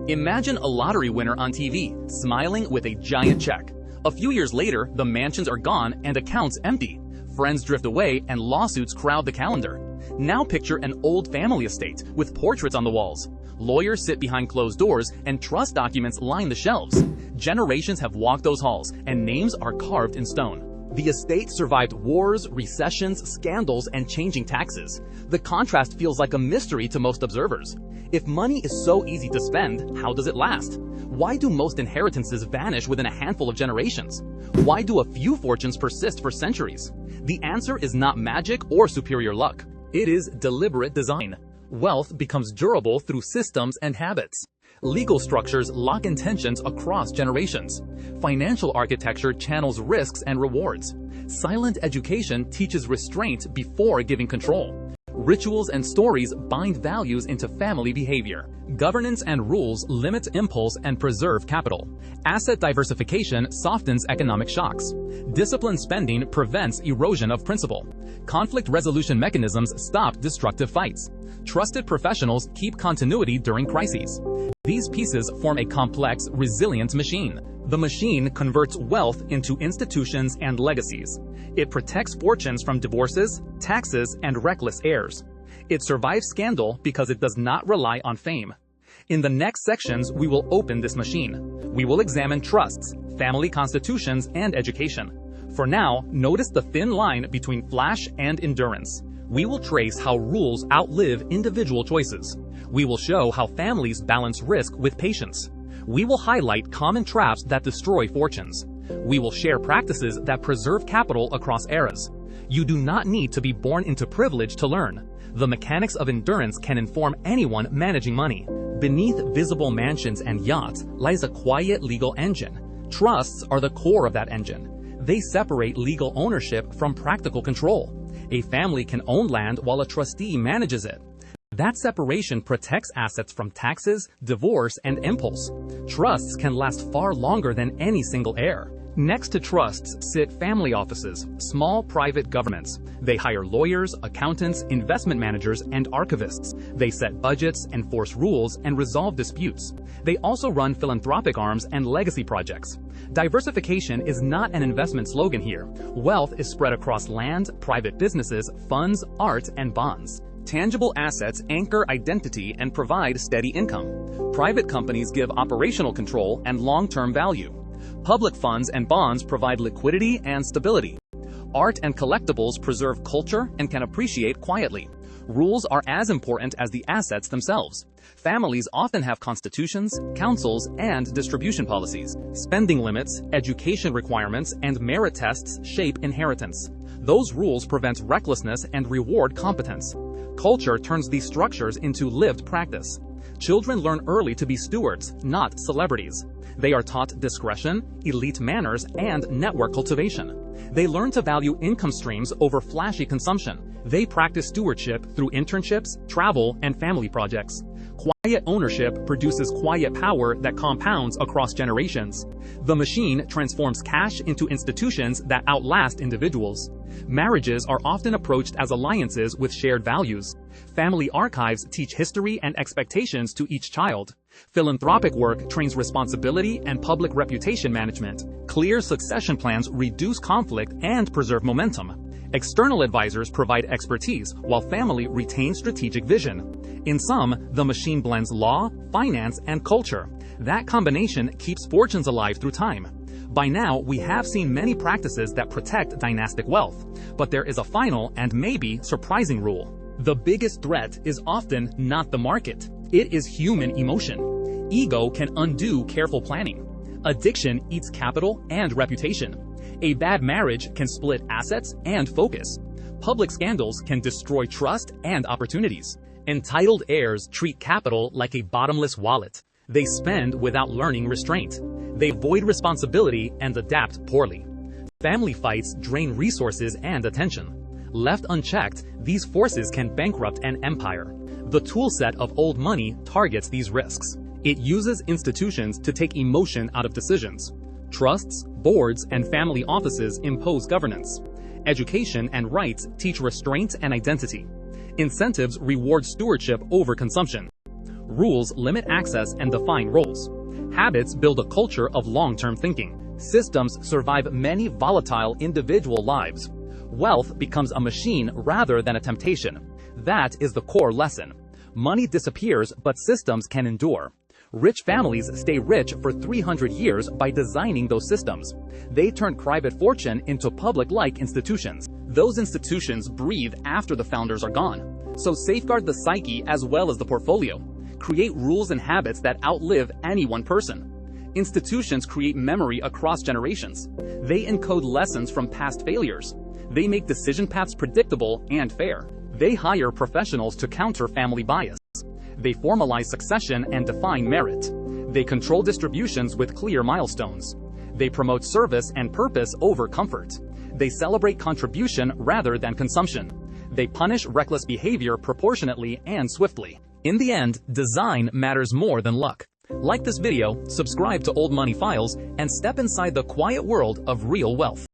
Imagine a lottery winner on TV, smiling with a giant check. A few years later, the mansions are gone and accounts empty. Friends drift away and lawsuits crowd the calendar. Now picture an old family estate with portraits on the walls. Lawyers sit behind closed doors and trust documents line the shelves. Generations have walked those halls and names are carved in stone. The estate survived wars, recessions, scandals, and changing taxes. The contrast feels like a mystery to most observers. If money is so easy to spend, how does it last? Why do most inheritances vanish within a handful of generations? Why do a few fortunes persist for centuries? The answer is not magic or superior luck. It is deliberate design. Wealth becomes durable through systems and habits. Legal structures lock in tensions across generations. Financial architecture channels risks and rewards. Silent education teaches restraint before giving control. Rituals and stories bind values into family behavior. Governance and rules limit impulse and preserve capital. Asset diversification softens economic shocks. Disciplined spending prevents erosion of principle. Conflict resolution mechanisms stop destructive fights. Trusted professionals keep continuity during crises. These pieces form a complex, resilient machine. The machine converts wealth into institutions and legacies. It protects fortunes from divorces, taxes, and reckless heirs. It survives scandal because it does not rely on fame. In the next sections, we will open this machine. We will examine trusts, family constitutions, and education. For now, notice the thin line between flash and endurance. We will trace how rules outlive individual choices. We will show how families balance risk with patience. We will highlight common traps that destroy fortunes. We will share practices that preserve capital across eras. You do not need to be born into privilege to learn. The mechanics of endurance can inform anyone managing money. Beneath visible mansions and yachts lies a quiet legal engine. Trusts are the core of that engine. They separate legal ownership from practical control. A family can own land while a trustee manages it. That separation protects assets from taxes, divorce, and impulse. Trusts can last far longer than any single heir. Next to trusts sit family offices, small private governments. They hire lawyers, accountants, investment managers, and archivists. They set budgets, enforce rules, and resolve disputes. They also run philanthropic arms and legacy projects. Diversification is not an investment slogan here. Wealth is spread across land, private businesses, funds, art, and bonds. Tangible assets anchor identity and provide steady income. Private companies give operational control and long-term value. Public funds and bonds provide liquidity and stability. Art and collectibles preserve culture and can appreciate quietly. Rules are as important as the assets themselves. Families often have constitutions, councils, and distribution policies. Spending limits, education requirements, and merit tests shape inheritance. Those rules prevent recklessness and reward competence. Culture turns these structures into lived practice. Children learn early to be stewards, not celebrities. They are taught discretion, elite manners, and network cultivation. They learn to value income streams over flashy consumption. They practice stewardship through internships, travel, and family projects. Quiet ownership produces quiet power that compounds across generations. The machine transforms cash into institutions that outlast individuals. Marriages are often approached as alliances with shared values. Family archives teach history and expectations to each child. Philanthropic work trains responsibility and public reputation management. Clear succession plans reduce conflict and preserve momentum. External advisors provide expertise, while family retains strategic vision. In sum, the machine blends law, finance, and culture. That combination keeps fortunes alive through time. By now, we have seen many practices that protect dynastic wealth, but there is a final and maybe surprising rule. The biggest threat is often not the market. It is human emotion. Ego can undo careful planning. Addiction eats capital and reputation. A bad marriage can split assets and focus. Public scandals can destroy trust and opportunities. Entitled heirs treat capital like a bottomless wallet. They spend without learning restraint. They avoid responsibility and adapt poorly. Family fights drain resources and attention. Left unchecked, these forces can bankrupt an empire. The toolset of old money targets these risks. It uses institutions to take emotion out of decisions. Trusts, boards, and family offices impose governance. Education and rights teach restraint and identity. Incentives reward stewardship over consumption. Rules limit access and define roles. Habits build a culture of long-term thinking. Systems survive many volatile individual lives. Wealth becomes a machine rather than a temptation. That is the core lesson. Money disappears, but systems can endure. Rich families stay rich for 300 years by designing those systems. They turn private fortune into public-like institutions. Those institutions breathe after the founders are gone. So safeguard the psyche as well as the portfolio. Create rules and habits that outlive any one person. Institutions create memory across generations. They encode lessons from past failures. They make decision paths predictable and fair. They hire professionals to counter family bias. They formalize succession and define merit. They control distributions with clear milestones. They promote service and purpose over comfort. They celebrate contribution rather than consumption. They punish reckless behavior proportionately and swiftly. In the end, design matters more than luck. Like this video, subscribe to Old Money Files, and step inside the quiet world of real wealth.